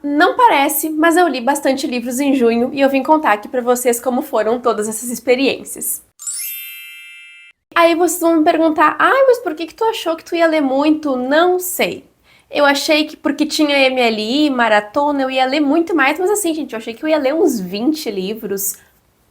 Não parece, mas eu li bastante livros em junho e eu vim contar aqui pra vocês como foram todas essas experiências. Aí vocês vão me perguntar, mas por que tu achou que tu ia ler muito? Não sei. Eu achei que porque tinha MLI, maratona, eu ia ler muito mais, mas assim, gente, eu achei que eu ia ler uns 20 livros.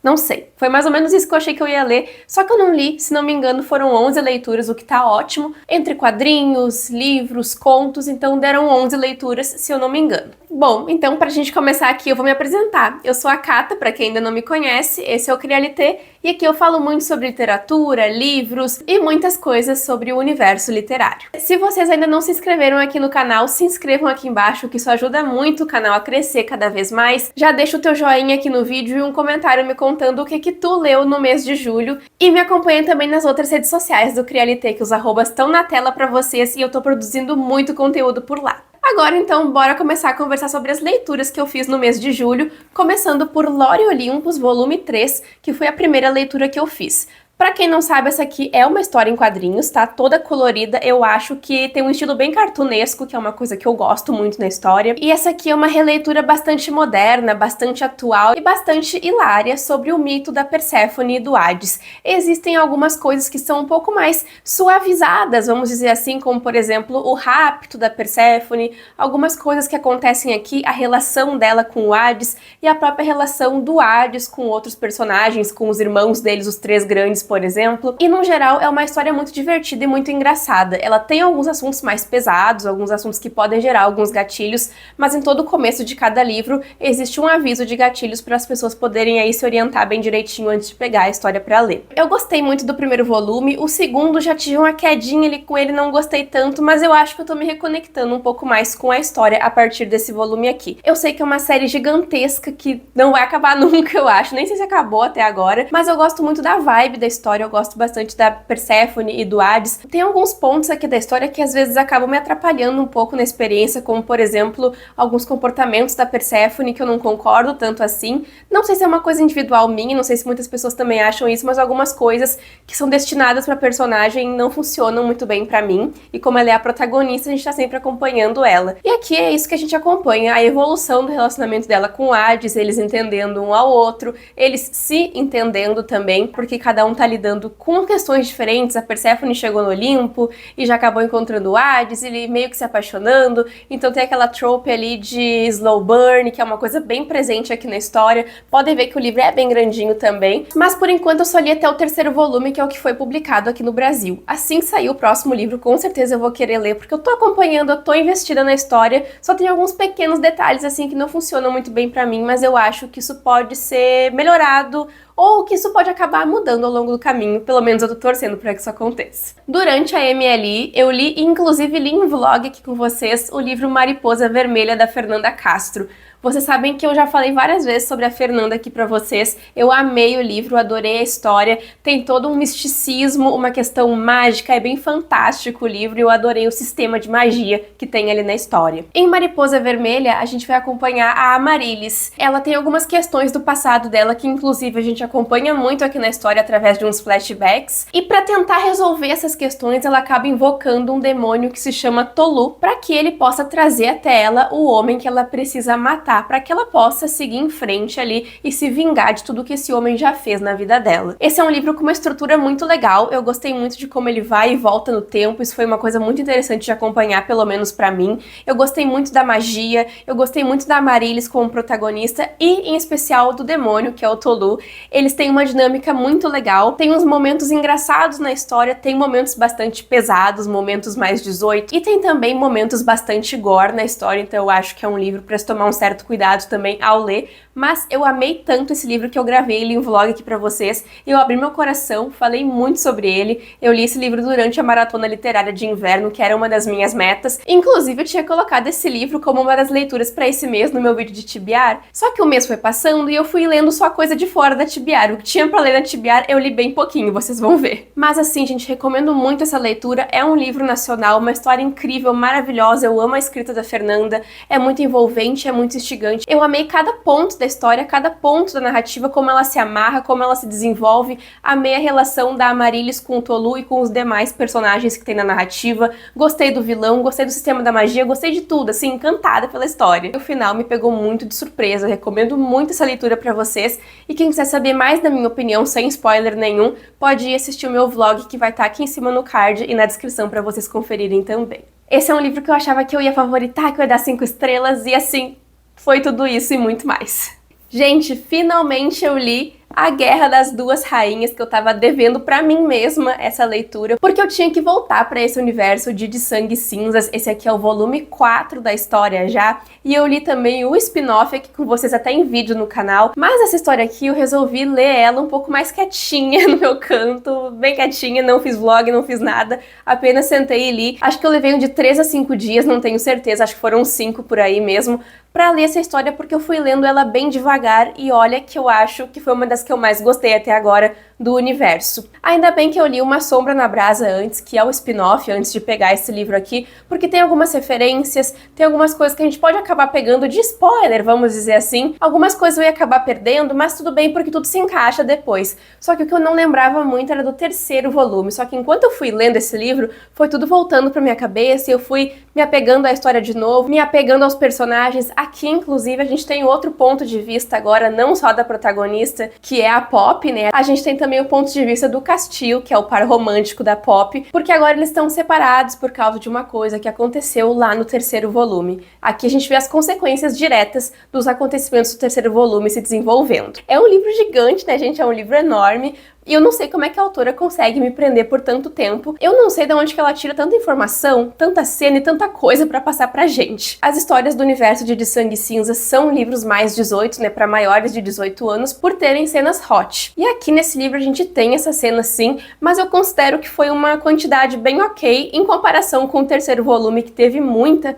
Não sei. Foi mais ou menos isso que eu achei que eu ia ler, só que eu não li, se não me engano, foram 11 leituras, o que tá ótimo, entre quadrinhos, livros, contos, então deram 11 leituras, se eu não me engano. Bom, então pra gente começar aqui, eu vou me apresentar. Eu sou a Cata, pra quem ainda não me conhece, esse é o Crialité, e aqui eu falo muito sobre literatura, livros e muitas coisas sobre o universo literário. Se vocês ainda não se inscreveram aqui no canal, se inscrevam aqui embaixo, que isso ajuda muito o canal a crescer cada vez mais. Já deixa o teu joinha aqui no vídeo e um comentário me contando o que tu leu no mês de julho. E me acompanha também nas outras redes sociais do Crialité, que os arrobas estão na tela pra vocês e eu tô produzindo muito conteúdo por lá. Agora, então, bora começar a conversar sobre as leituras que eu fiz no mês de julho, começando por Lore Olympus, volume 3, que foi a primeira leitura que eu fiz. Pra quem não sabe, essa aqui é uma história em quadrinhos, tá? Toda colorida, eu acho que tem um estilo bem cartunesco, que é uma coisa que eu gosto muito na história. E essa aqui é uma releitura bastante moderna, bastante atual e bastante hilária sobre o mito da Perséfone e do Hades. Existem algumas coisas que são um pouco mais suavizadas, vamos dizer assim, como por exemplo o rapto da Perséfone, algumas coisas que acontecem aqui, a relação dela com o Hades e a própria relação do Hades com outros personagens, com os irmãos deles, os três grandes, por exemplo, e no geral é uma história muito divertida e muito engraçada. Ela tem alguns assuntos mais pesados, alguns assuntos que podem gerar alguns gatilhos, mas em todo o começo de cada livro existe um aviso de gatilhos para as pessoas poderem aí se orientar bem direitinho antes de pegar a história para ler. Eu gostei muito do primeiro volume, o segundo já tive uma quedinha ali com ele, não gostei tanto, mas eu acho que eu tô me reconectando um pouco mais com a história a partir desse volume aqui. Eu sei que é uma série gigantesca que não vai acabar nunca, eu acho, nem sei se acabou até agora, mas eu gosto muito da vibe da história, eu gosto bastante da Perséfone e do Hades. Tem alguns pontos aqui da história que às vezes acabam me atrapalhando um pouco na experiência, como por exemplo, alguns comportamentos da Perséfone que eu não concordo tanto assim. Não sei se é uma coisa individual minha, não sei se muitas pessoas também acham isso, mas algumas coisas que são destinadas pra personagem não funcionam muito bem pra mim, e como ela é a protagonista, a gente tá sempre acompanhando ela. E aqui é isso que a gente acompanha, a evolução do relacionamento dela com o Hades, eles entendendo um ao outro, eles se entendendo também, porque cada um tá lidando com questões diferentes. A Perséfone chegou no Olimpo e já acabou encontrando o Hades, ele meio que se apaixonando, então tem aquela trope ali de slow burn, que é uma coisa bem presente aqui na história. Podem ver que o livro é bem grandinho também, mas por enquanto eu só li até o terceiro volume, que é o que foi publicado aqui no Brasil. Assim que sair o próximo livro, com certeza eu vou querer ler, porque eu tô acompanhando, eu tô investida na história, só tem alguns pequenos detalhes assim que não funcionam muito bem pra mim, mas eu acho que isso pode ser melhorado, ou que isso pode acabar mudando ao longo do caminho, pelo menos eu tô torcendo para que isso aconteça. Durante a MLI, eu li, e inclusive li em vlog aqui com vocês, o livro Mariposa Vermelha, da Fernanda Castro. Vocês sabem que eu já falei várias vezes sobre a Fernanda aqui pra vocês, eu amei o livro, adorei a história, tem todo um misticismo, uma questão mágica, é bem fantástico o livro e eu adorei o sistema de magia que tem ali na história. Em Mariposa Vermelha, a gente vai acompanhar a Amaryllis. Ela tem algumas questões do passado dela que inclusive a gente acompanha muito aqui na história através de uns flashbacks, e pra tentar resolver essas questões, ela acaba invocando um demônio que se chama Tolu, pra que ele possa trazer até ela o homem que ela precisa matar, para que ela possa seguir em frente ali e se vingar de tudo que esse homem já fez na vida dela. Esse é um livro com uma estrutura muito legal, eu gostei muito de como ele vai e volta no tempo, isso foi uma coisa muito interessante de acompanhar, pelo menos pra mim. Eu gostei muito da magia, eu gostei muito da Amaryllis como protagonista e, em especial, do demônio, que é o Tolu. Eles têm uma dinâmica muito legal, tem uns momentos engraçados na história, tem momentos bastante pesados, momentos mais 18, e tem também momentos bastante gore na história, então eu acho que é um livro para se tomar um certo cuidado também ao ler, mas eu amei tanto esse livro que eu gravei ele em vlog aqui pra vocês, eu abri meu coração, falei muito sobre ele, eu li esse livro durante a maratona literária de inverno, que era uma das minhas metas, inclusive eu tinha colocado esse livro como uma das leituras pra esse mês no meu vídeo de Tibiar, só que o mês foi passando e eu fui lendo só coisa de fora da Tibiar, o que tinha pra ler na Tibiar eu li bem pouquinho, vocês vão ver. Mas assim, gente, recomendo muito essa leitura, é um livro nacional, uma história incrível, maravilhosa, eu amo a escrita da Fernanda, é muito envolvente, é muito instigante. Eu amei cada ponto da história, cada ponto da narrativa, como ela se amarra, como ela se desenvolve. Amei a relação da Amaryllis com o Tolu e com os demais personagens que tem na narrativa. Gostei do vilão, gostei do sistema da magia, gostei de tudo, assim, encantada pela história. O final me pegou muito de surpresa, eu recomendo muito essa leitura pra vocês. E quem quiser saber mais da minha opinião, sem spoiler nenhum, pode ir assistir o meu vlog que vai estar aqui em cima no card e na descrição pra vocês conferirem também. Esse é um livro que eu achava que eu ia favoritar, que eu ia dar 5 estrelas, e assim, foi tudo isso e muito mais. Gente, finalmente eu li A Guerra das Duas Rainhas, que eu tava devendo pra mim mesma essa leitura, porque eu tinha que voltar pra esse universo de Sangue e Cinzas. Esse aqui é o volume 4 da história já, e eu li também o spin-off aqui com vocês até em vídeo no canal, mas essa história aqui eu resolvi ler ela um pouco mais quietinha no meu canto, bem quietinha, não fiz vlog, não fiz nada, apenas sentei e li. Acho que eu levei de 3 a 5 dias, não tenho certeza, acho que foram 5 por aí mesmo, pra ler essa história, porque eu fui lendo ela bem devagar, e olha que eu acho que foi uma das que eu mais gostei até agora do universo. Ainda bem que eu li Uma Sombra na Brasa antes, que é o spin-off, antes de pegar esse livro aqui, porque tem algumas referências, tem algumas coisas que a gente pode acabar pegando de spoiler, vamos dizer assim. Algumas coisas eu ia acabar perdendo, mas tudo bem, porque tudo se encaixa depois. Só que o que eu não lembrava muito era do terceiro volume, só que enquanto eu fui lendo esse livro, foi tudo voltando pra minha cabeça, e eu fui me apegando à história de novo, me apegando aos personagens. Aqui, inclusive, a gente tem outro ponto de vista agora, não só da protagonista, que é a Pop, né? A gente tem também o ponto de vista do Castil, que é o par romântico da Pop, porque agora eles estão separados por causa de uma coisa que aconteceu lá no terceiro volume. Aqui a gente vê as consequências diretas dos acontecimentos do terceiro volume se desenvolvendo. É um livro gigante, né, gente? É um livro enorme, e eu não sei como é que a autora consegue me prender por tanto tempo. Eu não sei de onde que ela tira tanta informação, tanta cena e tanta coisa pra passar pra gente. As histórias do universo de Sangue e Cinzas são livros mais 18, né, pra maiores de 18 anos, por terem cenas hot. E aqui nesse livro a gente tem essa cena sim, mas eu considero que foi uma quantidade bem ok em comparação com o terceiro volume, que teve muita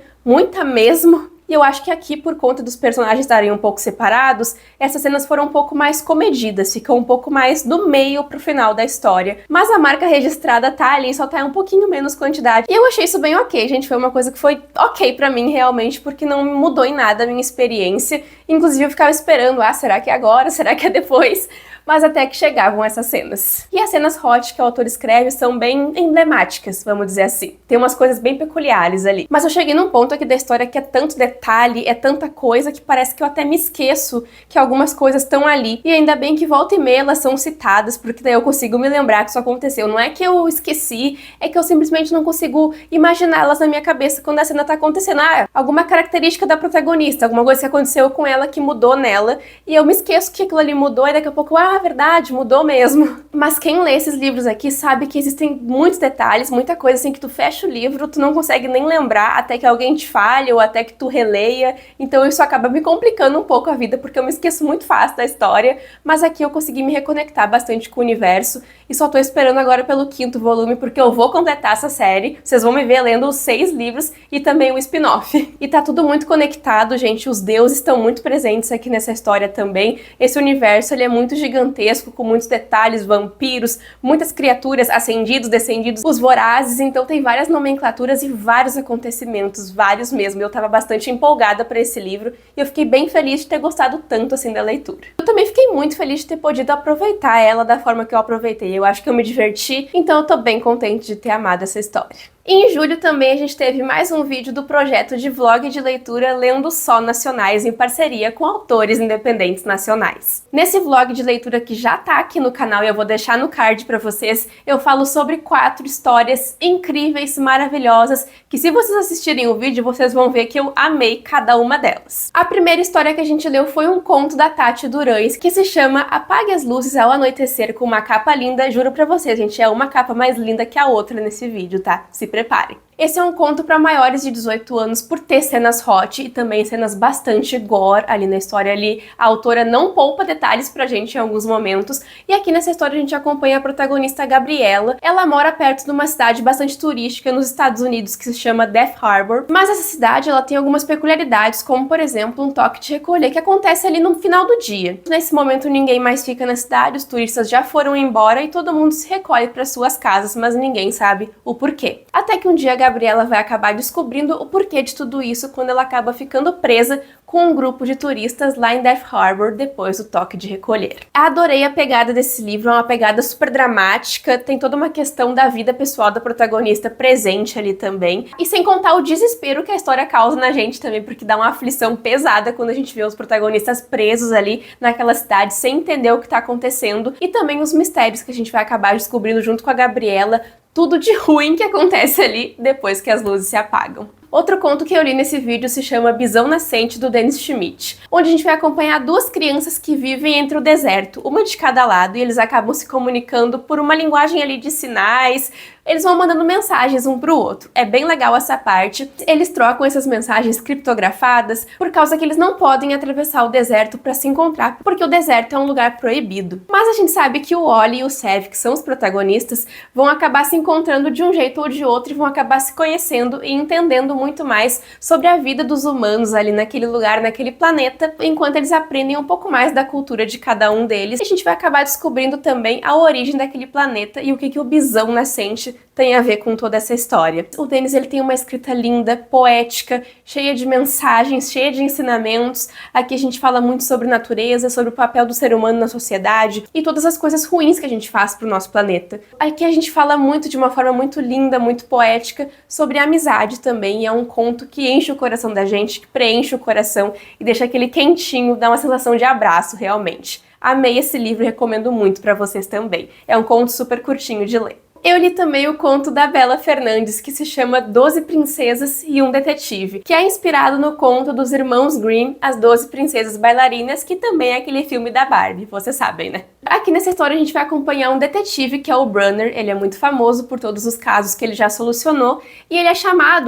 mesmo. E eu acho que aqui, por conta dos personagens estarem um pouco separados, essas cenas foram um pouco mais comedidas, ficam um pouco mais do meio pro final da história. Mas a marca registrada tá ali, só tá um pouquinho menos quantidade. E eu achei isso bem ok, gente, foi uma coisa que foi ok pra mim realmente, porque não mudou em nada a minha experiência. Inclusive eu ficava esperando, será que é agora? Será que é depois? Mas até que chegavam essas cenas. E as cenas hot que o autor escreve são bem emblemáticas, vamos dizer assim. Tem umas coisas bem peculiares ali. Mas eu cheguei num ponto aqui da história que é tanto detalhe, é tanta coisa, que parece que eu até me esqueço que algumas coisas estão ali. E ainda bem que volta e meia elas são citadas, porque daí eu consigo me lembrar que isso aconteceu. Não é que eu esqueci, é que eu simplesmente não consigo imaginá-las na minha cabeça quando a cena tá acontecendo. Alguma característica da protagonista, alguma coisa que aconteceu com ela que mudou nela, e eu me esqueço que aquilo ali mudou, e daqui a pouco, verdade, mudou mesmo. Mas quem lê esses livros aqui sabe que existem muitos detalhes, muita coisa assim que tu fecha o livro, tu não consegue nem lembrar até que alguém te fale ou até que tu releia. Então isso acaba me complicando um pouco a vida, porque eu me esqueço muito fácil da história, mas aqui eu consegui me reconectar bastante com o universo e só tô esperando agora pelo 5º volume, porque eu vou completar essa série. Vocês vão me ver lendo os 6 livros e também o spin-off. E tá tudo muito conectado, gente, os deuses estão muito presentes aqui nessa história também. Esse universo, ele é muito gigantesco, com muitos detalhes, vampiros, muitas criaturas, ascendidos, descendidos, os vorazes, então tem várias nomenclaturas e vários acontecimentos, vários mesmo. Eu tava bastante empolgada para esse livro e eu fiquei bem feliz de ter gostado tanto assim da leitura. Eu também fiquei muito feliz de ter podido aproveitar ela da forma que eu aproveitei. Eu acho que eu me diverti, então eu tô bem contente de ter amado essa história. Em julho também a gente teve mais um vídeo do projeto de vlog de leitura Lendo Só Nacionais, em parceria com autores independentes nacionais. Nesse vlog de leitura que já tá aqui no canal e eu vou deixar no card pra vocês, eu falo sobre 4 histórias incríveis, maravilhosas, que se vocês assistirem o vídeo, vocês vão ver que eu amei cada uma delas. A primeira história que a gente leu foi um conto da Tati Durães, que se chama Apague as Luzes ao Anoitecer, com uma capa linda. Juro pra vocês, gente, é uma capa mais linda que a outra nesse vídeo, tá? Se preparem. Esse é um conto para maiores de 18 anos por ter cenas hot e também cenas bastante gore ali na história ali. A autora não poupa detalhes pra gente em alguns momentos. E aqui nessa história a gente acompanha a protagonista Gabriela. Ela mora perto de uma cidade bastante turística nos Estados Unidos que se chama Death Harbor. Mas essa cidade ela tem algumas peculiaridades, como por exemplo um toque de recolher que acontece ali no final do dia. Nesse momento ninguém mais fica na cidade, os turistas já foram embora e todo mundo se recolhe para suas casas, mas ninguém sabe o porquê. Até que um dia Gabriela vai acabar descobrindo o porquê de tudo isso quando ela acaba ficando presa com um grupo de turistas lá em Death Harbor depois do toque de recolher. Adorei a pegada desse livro, é uma pegada super dramática, tem toda uma questão da vida pessoal da protagonista presente ali também, e sem contar o desespero que a história causa na gente também, porque dá uma aflição pesada quando a gente vê os protagonistas presos ali naquela cidade sem entender o que tá acontecendo, e também os mistérios que a gente vai acabar descobrindo junto com a Gabriela, tudo de ruim que acontece ali depois que as luzes se apagam. Outro conto que eu li nesse vídeo se chama Bisão Nascente, do Dennis Schmidt, onde a gente vai acompanhar duas crianças que vivem entre o deserto, uma de cada lado, e eles acabam se comunicando por uma linguagem ali de sinais. Eles vão mandando mensagens um pro outro. É bem legal essa parte. Eles trocam essas mensagens criptografadas por causa que eles não podem atravessar o deserto para se encontrar, porque o deserto é um lugar proibido. Mas a gente sabe que o Ollie e o Sev, que são os protagonistas, vão acabar se encontrando de um jeito ou de outro e vão acabar se conhecendo e entendendo muito mais sobre a vida dos humanos ali naquele lugar, naquele planeta, enquanto eles aprendem um pouco mais da cultura de cada um deles. E a gente vai acabar descobrindo também a origem daquele planeta e o que o Bisão Nascente tem a ver com toda essa história. O Dennis, ele tem uma escrita linda, poética, cheia de mensagens, cheia de ensinamentos. Aqui a gente fala muito sobre natureza, sobre o papel do ser humano na sociedade e todas as coisas ruins que a gente faz pro nosso planeta. Aqui a gente fala muito, de uma forma muito linda, muito poética, sobre a amizade também, e é um conto que enche o coração da gente, que preenche o coração e deixa aquele quentinho, dá uma sensação de abraço, realmente. Amei esse livro e recomendo muito pra vocês também. É um conto super curtinho de ler. Eu li também o conto da Bela Fernandes, que se chama 12 Princesas e um Detetive, que é inspirado no conto dos irmãos Grimm, As 12 Princesas Bailarinas, que também é aquele filme da Barbie, vocês sabem, né? Aqui nessa história a gente vai acompanhar um detetive, que é o Brunner. Ele é muito famoso por todos os casos que ele já solucionou, e ele é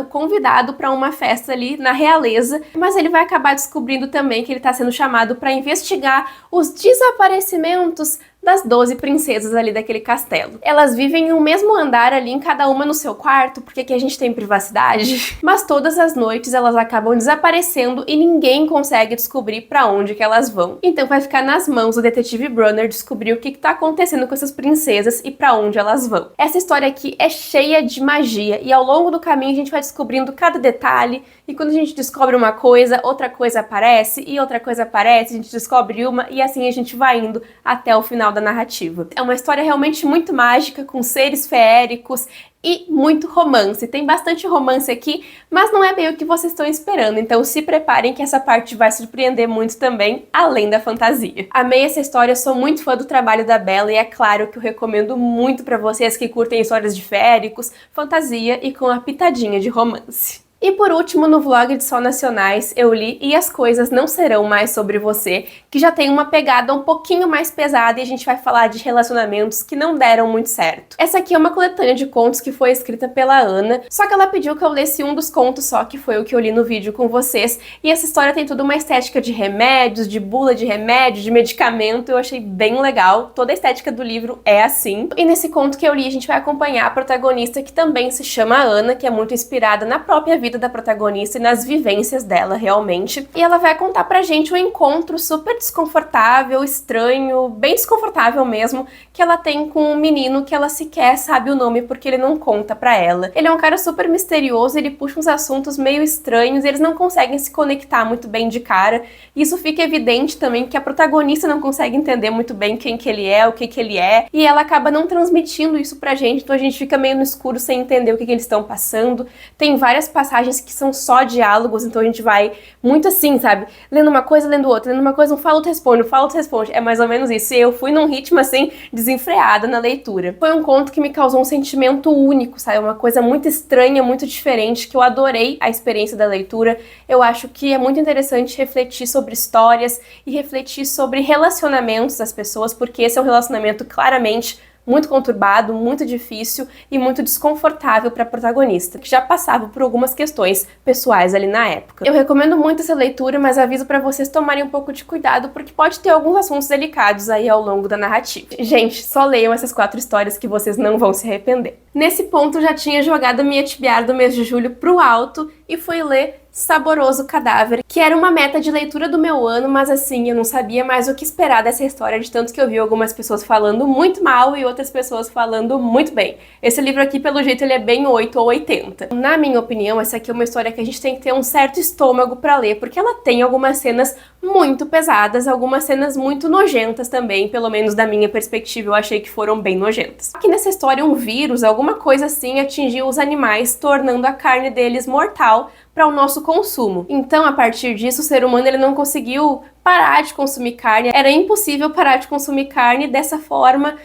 convidado para uma festa ali na realeza, mas ele vai acabar descobrindo também que ele está sendo chamado para investigar os desaparecimentos das 12 princesas ali daquele castelo. Elas vivem no mesmo andar ali, em cada uma no seu quarto, porque aqui a gente tem privacidade, mas todas as noites elas acabam desaparecendo e ninguém consegue descobrir para onde que elas vão. Então vai ficar nas mãos do detetive Brunner descobrir o que tá acontecendo com essas princesas e para onde elas vão. Essa história aqui é cheia de magia e ao longo do caminho a gente vai descobrindo cada detalhe, e quando a gente descobre uma coisa, outra coisa aparece, e outra coisa aparece, a gente descobre uma, e assim a gente vai indo até o final da narrativa. É uma história realmente muito mágica, com seres feéricos e muito romance. Tem bastante romance aqui, mas não é bem o que vocês estão esperando, então se preparem que essa parte vai surpreender muito também, além da fantasia. Amei essa história, sou muito fã do trabalho da Bella e é claro que eu recomendo muito pra vocês que curtem histórias de feéricos, fantasia e com a pitadinha de romance. E por último, no vlog de Sol Nacionais, eu li E as Coisas Não Serão Mais Sobre Você, que já tem uma pegada um pouquinho mais pesada e a gente vai falar de relacionamentos que não deram muito certo. Essa aqui é uma coletânea de contos que foi escrita pela Ana, só que ela pediu que eu lesse um dos contos só, que foi o que eu li no vídeo com vocês, e essa história tem toda uma estética de remédios, de bula de remédio, de medicamento, eu achei bem legal, toda a estética do livro é assim. E nesse conto que eu li, a gente vai acompanhar a protagonista, que também se chama Ana, que é muito inspirada na própria vida da protagonista e nas vivências dela realmente, e ela vai contar pra gente um encontro super desconfortável, estranho, bem desconfortável mesmo, que ela tem com um menino que ela sequer sabe o nome porque ele não conta pra ela. Ele é um cara super misterioso, ele puxa uns assuntos meio estranhos, eles não conseguem se conectar muito bem de cara, e isso fica evidente também que a protagonista não consegue entender muito bem quem que ele é, o que que ele é, e ela acaba não transmitindo isso pra gente, então a gente fica meio no escuro sem entender o que que eles estão passando. Tem várias passagens que são só diálogos, então a gente vai muito assim, sabe? Lendo uma coisa, lendo outra, lendo uma coisa, um fala, outro responde, um fala, outro responde. É mais ou menos isso. E eu fui num ritmo assim, desenfreada na leitura. Foi um conto que me causou um sentimento único, sabe? Uma coisa muito estranha, muito diferente, que eu adorei a experiência da leitura. Eu acho que é muito interessante refletir sobre histórias e refletir sobre relacionamentos das pessoas, porque esse é um relacionamento claramente muito conturbado, muito difícil e muito desconfortável para a protagonista, que já passava por algumas questões pessoais ali na época. Eu recomendo muito essa leitura, mas aviso para vocês tomarem um pouco de cuidado, porque pode ter alguns assuntos delicados aí ao longo da narrativa. Gente, só leiam essas 4 histórias que vocês não vão se arrepender. Nesse ponto, eu já tinha jogado a minha TBR do mês de julho pro alto e fui ler Saboroso Cadáver, que era uma meta de leitura do meu ano, mas assim, eu não sabia mais o que esperar dessa história, de tanto que eu vi algumas pessoas falando muito mal e outras pessoas falando muito bem. Esse livro aqui, pelo jeito, ele é bem 8 ou 80. Na minha opinião, essa aqui é uma história que a gente tem que ter um certo estômago pra ler, porque ela tem algumas cenas muito pesadas, algumas cenas muito nojentas também, pelo menos da minha perspectiva, eu achei que foram bem nojentas. Aqui nessa história, um vírus, alguma coisa assim, atingiu os animais, tornando a carne deles mortal para o nosso consumo. Então, a partir disso, o ser humano ele não conseguiu parar de consumir carne. Era impossível parar de consumir carne. Dessa forma,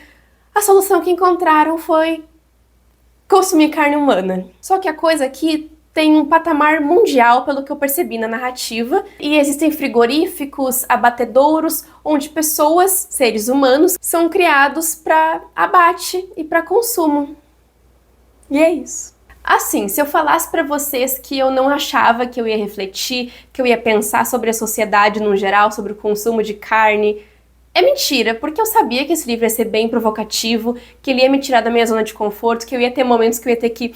a solução que encontraram foi consumir carne humana. Só que a coisa aqui tem um patamar mundial, pelo que eu percebi na narrativa, e existem frigoríficos, abatedouros, onde pessoas, seres humanos, são criados para abate e para consumo. E é isso. Assim, se eu falasse pra vocês que eu não achava que eu ia refletir, que eu ia pensar sobre a sociedade no geral, sobre o consumo de carne, é mentira, porque eu sabia que esse livro ia ser bem provocativo, que ele ia me tirar da minha zona de conforto, que eu ia ter momentos que eu ia ter que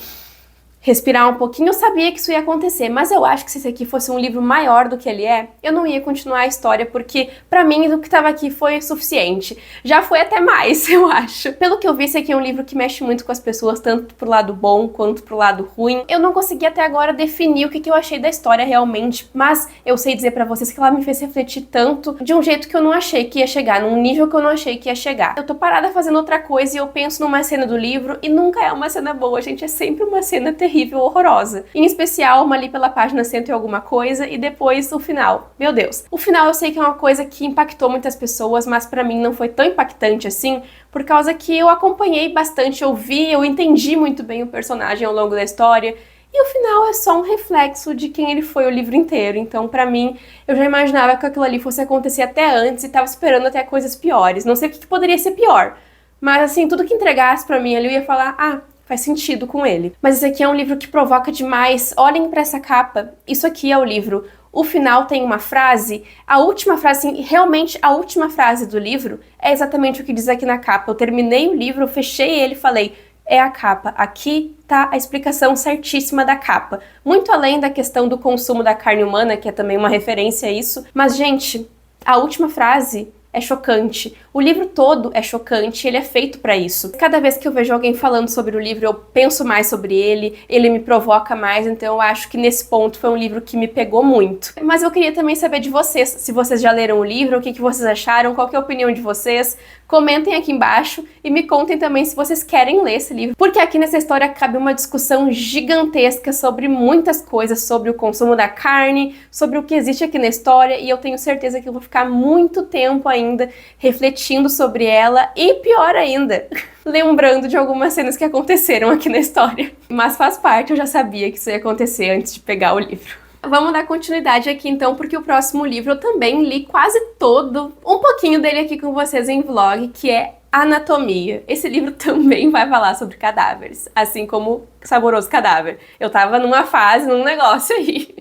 respirar um pouquinho. Eu sabia que isso ia acontecer, mas eu acho que se esse aqui fosse um livro maior do que ele é, eu não ia continuar a história, porque pra mim o que tava aqui foi suficiente. Já foi até mais, eu acho. Pelo que eu vi, esse aqui é um livro que mexe muito com as pessoas, tanto pro lado bom quanto pro lado ruim. Eu não consegui até agora definir o que eu achei da história realmente, mas eu sei dizer pra vocês que ela me fez refletir tanto de um jeito que eu não achei que ia chegar, num nível que eu não achei que ia chegar. Eu tô parada fazendo outra coisa e eu penso numa cena do livro e nunca é uma cena boa, gente, é sempre uma cena terrível, horrorosa. Em especial, uma ali pela página 100 e alguma coisa, e depois o final. Meu Deus. O final eu sei que é uma coisa que impactou muitas pessoas, mas pra mim não foi tão impactante assim, por causa que eu acompanhei bastante, eu vi, eu entendi muito bem o personagem ao longo da história, e o final é só um reflexo de quem ele foi o livro inteiro. Então, pra mim, eu já imaginava que aquilo ali fosse acontecer até antes e tava esperando até coisas piores. Não sei o que poderia ser pior, mas assim, tudo que entregasse pra mim ali, eu ia falar, ah, faz sentido com ele. Mas esse aqui é um livro que provoca demais. Olhem pra essa capa. Isso aqui é o livro. O final tem uma frase, a última frase, assim, realmente a última frase do livro é exatamente o que diz aqui na capa. Eu terminei o livro, eu fechei ele e falei, é a capa. Aqui tá a explicação certíssima da capa. Muito além da questão do consumo da carne humana, que é também uma referência a isso. Mas, gente, a última frase é chocante. O livro todo é chocante, ele é feito pra isso. Cada vez que eu vejo alguém falando sobre o livro, eu penso mais sobre ele me provoca mais, então eu acho que nesse ponto foi um livro que me pegou muito. Mas eu queria também saber de vocês, se vocês já leram o livro, o que vocês acharam, qual que é a opinião de vocês. Comentem aqui embaixo e me contem também se vocês querem ler esse livro, porque aqui nessa história cabe uma discussão gigantesca sobre muitas coisas, sobre o consumo da carne, sobre o que existe aqui na história, e eu tenho certeza que eu vou ficar muito tempo ainda refletindo sobre ela e, pior ainda, lembrando de algumas cenas que aconteceram aqui na história. Mas faz parte, eu já sabia que isso ia acontecer antes de pegar o livro. Vamos dar continuidade aqui então, porque o próximo livro eu também li quase todo, um pouquinho dele aqui com vocês em vlog, que é Anatomia. Esse livro também vai falar sobre cadáveres, assim como Saboroso Cadáver. Eu tava numa fase, num negócio aí,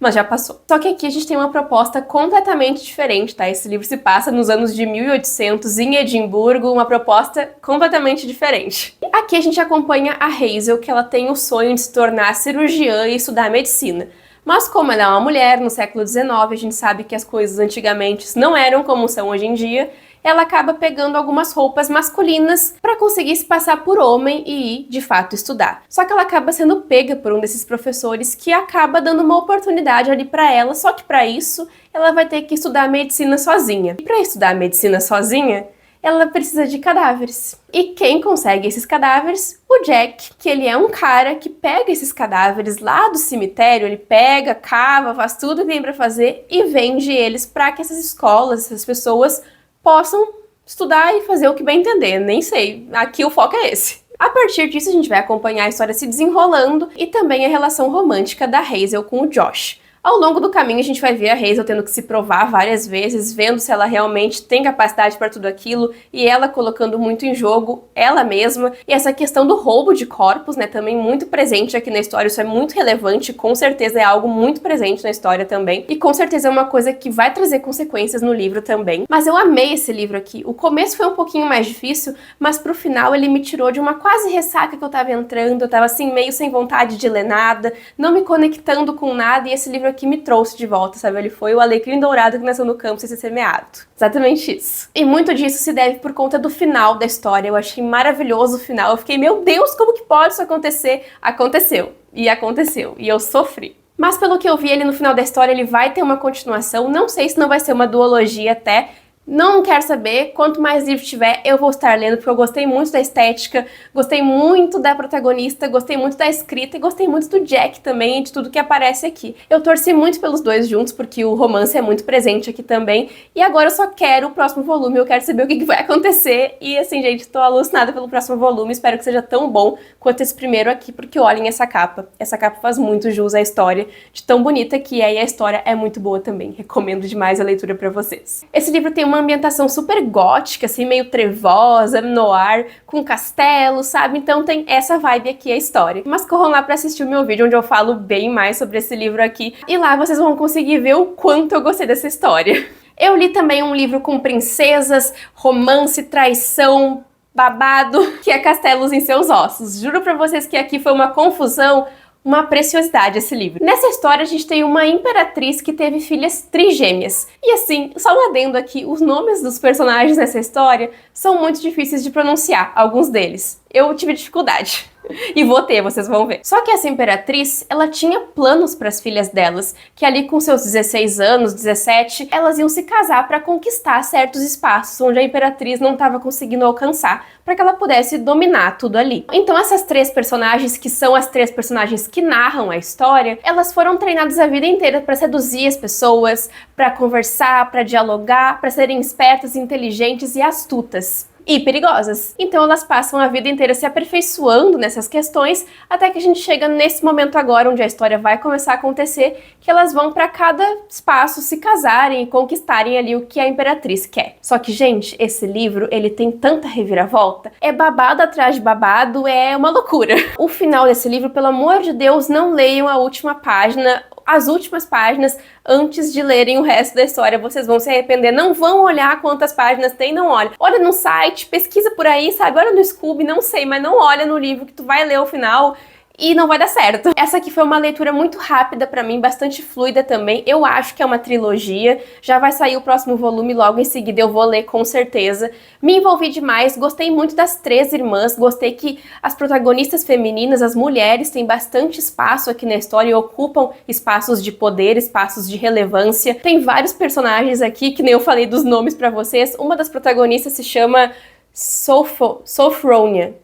mas já passou. Só que aqui a gente tem uma proposta completamente diferente, tá? Esse livro se passa nos anos de 1800 em Edimburgo, uma proposta completamente diferente. Aqui a gente acompanha a Hazel, que ela tem o sonho de se tornar cirurgiã e estudar medicina. Mas como ela é uma mulher no século XIX, a gente sabe que as coisas antigamente não eram como são hoje em dia, ela acaba pegando algumas roupas masculinas para conseguir se passar por homem e ir, de fato, estudar. Só que ela acaba sendo pega por um desses professores que acaba dando uma oportunidade ali para ela, só que para isso ela vai ter que estudar medicina sozinha. E para estudar medicina sozinha, ela precisa de cadáveres. E quem consegue esses cadáveres? O Jack, que ele é um cara que pega esses cadáveres lá do cemitério, ele pega, cava, faz tudo que tem pra fazer e vende eles para que essas escolas, essas pessoas possam estudar e fazer o que bem entender. Nem sei, aqui o foco é esse. A partir disso a gente vai acompanhar a história se desenrolando e também a relação romântica da Hazel com o Josh. Ao longo do caminho, a gente vai ver a Hazel tendo que se provar várias vezes, vendo se ela realmente tem capacidade para tudo aquilo, e ela colocando muito em jogo ela mesma. E essa questão do roubo de corpos, né, também muito presente aqui na história, isso é muito relevante, com certeza é algo muito presente na história também, e com certeza é uma coisa que vai trazer consequências no livro também. Mas eu amei esse livro aqui. O começo foi um pouquinho mais difícil, mas pro final ele me tirou de uma quase ressaca que eu tava entrando, eu tava assim meio sem vontade de ler nada, não me conectando com nada, e esse livro aqui me trouxe de volta, sabe? Ele foi o alecrim dourado que nasceu no campo sem ser semeado. Exatamente isso. E muito disso se deve por conta do final da história. Eu achei maravilhoso o final. Eu fiquei, meu Deus, como que pode isso acontecer? Aconteceu. E aconteceu. E eu sofri. Mas pelo que eu vi, ele no final da história, ele vai ter uma continuação. Não sei se não vai ser uma duologia até. Não quero saber, quanto mais livro tiver, eu vou estar lendo, porque eu gostei muito da estética, gostei muito da protagonista, gostei muito da escrita e gostei muito do Jack também e de tudo que aparece aqui. Eu torci muito pelos dois juntos, porque o romance é muito presente aqui também, e agora eu só quero o próximo volume, eu quero saber o que vai acontecer, e assim, gente, tô alucinada pelo próximo volume, espero que seja tão bom quanto esse primeiro aqui, porque olhem essa capa faz muito jus à história, de tão bonita que é, e a história é muito boa também, recomendo demais a leitura pra vocês. Esse livro tem uma ambientação super gótica, assim, meio trevosa, noir, com castelo, sabe? Então tem essa vibe aqui a história. Mas corram lá pra assistir o meu vídeo, onde eu falo bem mais sobre esse livro aqui, e lá vocês vão conseguir ver o quanto eu gostei dessa história. Eu li também um livro com princesas, romance, traição, babado, que é Castelos em Seus Ossos. Juro pra vocês que aqui foi uma confusão, uma preciosidade esse livro. Nessa história a gente tem uma imperatriz que teve filhas trigêmeas. E assim, só um adendo aqui, os nomes dos personagens nessa história são muito difíceis de pronunciar, alguns deles. Eu tive dificuldade. E vou ter, vocês vão ver. Só que essa imperatriz, ela tinha planos para as filhas delas, que ali com seus 16 anos, 17, elas iam se casar para conquistar certos espaços onde a imperatriz não estava conseguindo alcançar, para que ela pudesse dominar tudo ali. Então essas três personagens, que são as três personagens que narram a história, elas foram treinadas a vida inteira para seduzir as pessoas, para conversar, para dialogar, para serem espertas, inteligentes e astutas. E perigosas. Então elas passam a vida inteira se aperfeiçoando nessas questões, até que a gente chega nesse momento agora, onde a história vai começar a acontecer, que elas vão para cada espaço se casarem e conquistarem ali o que a imperatriz quer. Só que, gente, esse livro, ele tem tanta reviravolta, é babado atrás de babado, é uma loucura. O final desse livro, pelo amor de Deus, não leiam a última página, as últimas páginas, antes de lerem o resto da história, vocês vão se arrepender. Não vão olhar quantas páginas tem, não olha. Olha no site, pesquisa por aí, sabe? Olha no Scooby, não sei, mas não olha no livro que tu vai ler o final e não vai dar certo. Essa aqui foi uma leitura muito rápida pra mim, bastante fluida também. Eu acho que é uma trilogia. Já vai sair o próximo volume logo em seguida, eu vou ler com certeza. Me envolvi demais, gostei muito das três irmãs, gostei que as protagonistas femininas, as mulheres, têm bastante espaço aqui na história e ocupam espaços de poder, espaços de relevância. Tem vários personagens aqui, que nem eu falei dos nomes pra vocês. Uma das protagonistas se chama Sophronia,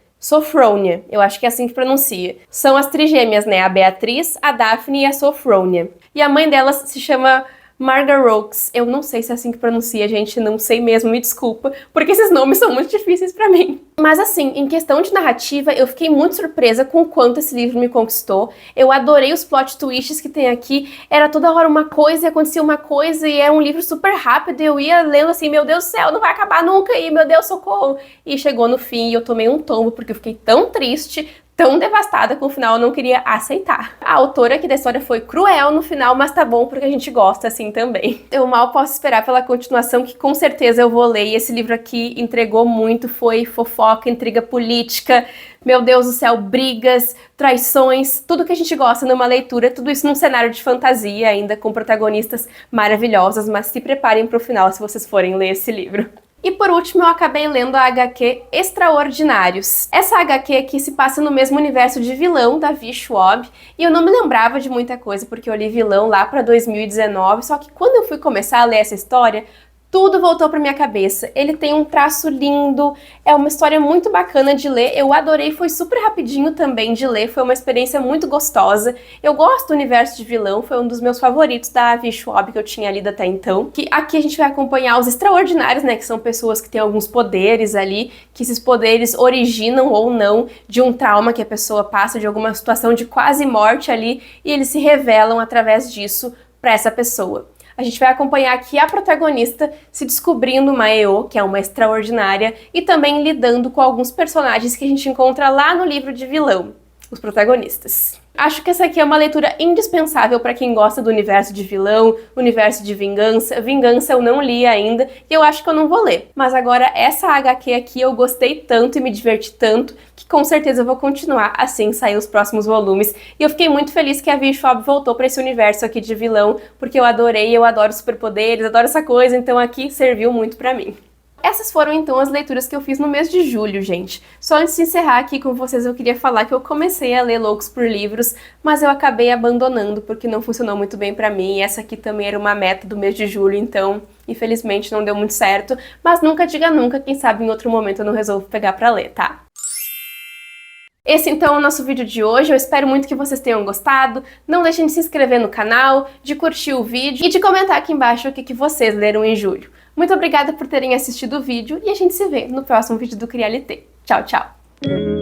eu acho que é assim que pronuncia. São as trigêmeas, né? A Beatriz, a Daphne e a Sophronia. E a mãe delas se chama Margarox. Eu não sei se é assim que pronuncia, gente, não sei mesmo, me desculpa, porque esses nomes são muito difíceis pra mim. Mas assim, em questão de narrativa, eu fiquei muito surpresa com o quanto esse livro me conquistou. Eu adorei os plot twists que tem aqui. Era toda hora uma coisa e acontecia uma coisa, e era um livro super rápido, e eu ia lendo assim, meu Deus do céu, não vai acabar nunca, e meu Deus, socorro! E chegou no fim e eu tomei um tombo, porque eu fiquei tão triste, tão devastada com o final, eu não queria aceitar. A autora aqui da história foi cruel no final, mas tá bom porque a gente gosta assim também. Eu mal posso esperar pela continuação, que com certeza eu vou ler, e esse livro aqui entregou muito, foi fofoca, intriga política, meu Deus do céu, brigas, traições, tudo que a gente gosta numa leitura, tudo isso num cenário de fantasia ainda, com protagonistas maravilhosas, mas se preparem pro final se vocês forem ler esse livro. E por último, eu acabei lendo a HQ Extraordinários. Essa HQ aqui se passa no mesmo universo de Vilão, da Vi Schwab, e eu não me lembrava de muita coisa, porque eu li Vilão lá pra 2019, só que quando eu fui começar a ler essa história, tudo voltou pra minha cabeça. Ele tem um traço lindo, é uma história muito bacana de ler, eu adorei, foi super rapidinho também de ler, foi uma experiência muito gostosa. Eu gosto do universo de Vilão, foi um dos meus favoritos da Vi Schwab que eu tinha lido até então. Que aqui a gente vai acompanhar os extraordinários, né, que são pessoas que têm alguns poderes ali, que esses poderes originam ou não de um trauma que a pessoa passa, de alguma situação de quase morte ali, e eles se revelam através disso para essa pessoa. A gente vai acompanhar aqui a protagonista se descobrindo uma EO, que é uma extraordinária, e também lidando com alguns personagens que a gente encontra lá no livro de vilão, os protagonistas. Acho que essa aqui é uma leitura indispensável para quem gosta do universo de vilão, universo de vingança. Vingança eu não li ainda e eu acho que eu não vou ler. Mas agora essa HQ aqui eu gostei tanto e me diverti tanto que com certeza eu vou continuar assim sair os próximos volumes. E eu fiquei muito feliz que a Schwab voltou para esse universo aqui de vilão, porque eu adorei, eu adoro superpoderes, adoro essa coisa, então aqui serviu muito para mim. Essas foram então as leituras que eu fiz no mês de julho, gente. Só antes de encerrar aqui com vocês, eu queria falar que eu comecei a ler Loucos por Livros, mas eu acabei abandonando porque não funcionou muito bem pra mim. E essa aqui também era uma meta do mês de julho, então infelizmente não deu muito certo. Mas nunca diga nunca, quem sabe em outro momento eu não resolvo pegar pra ler, tá? Esse então é o nosso vídeo de hoje, eu espero muito que vocês tenham gostado. Não deixem de se inscrever no canal, de curtir o vídeo e de comentar aqui embaixo o que vocês leram em julho. Muito obrigada por terem assistido o vídeo e a gente se vê no próximo vídeo do Crialité. Tchau, tchau!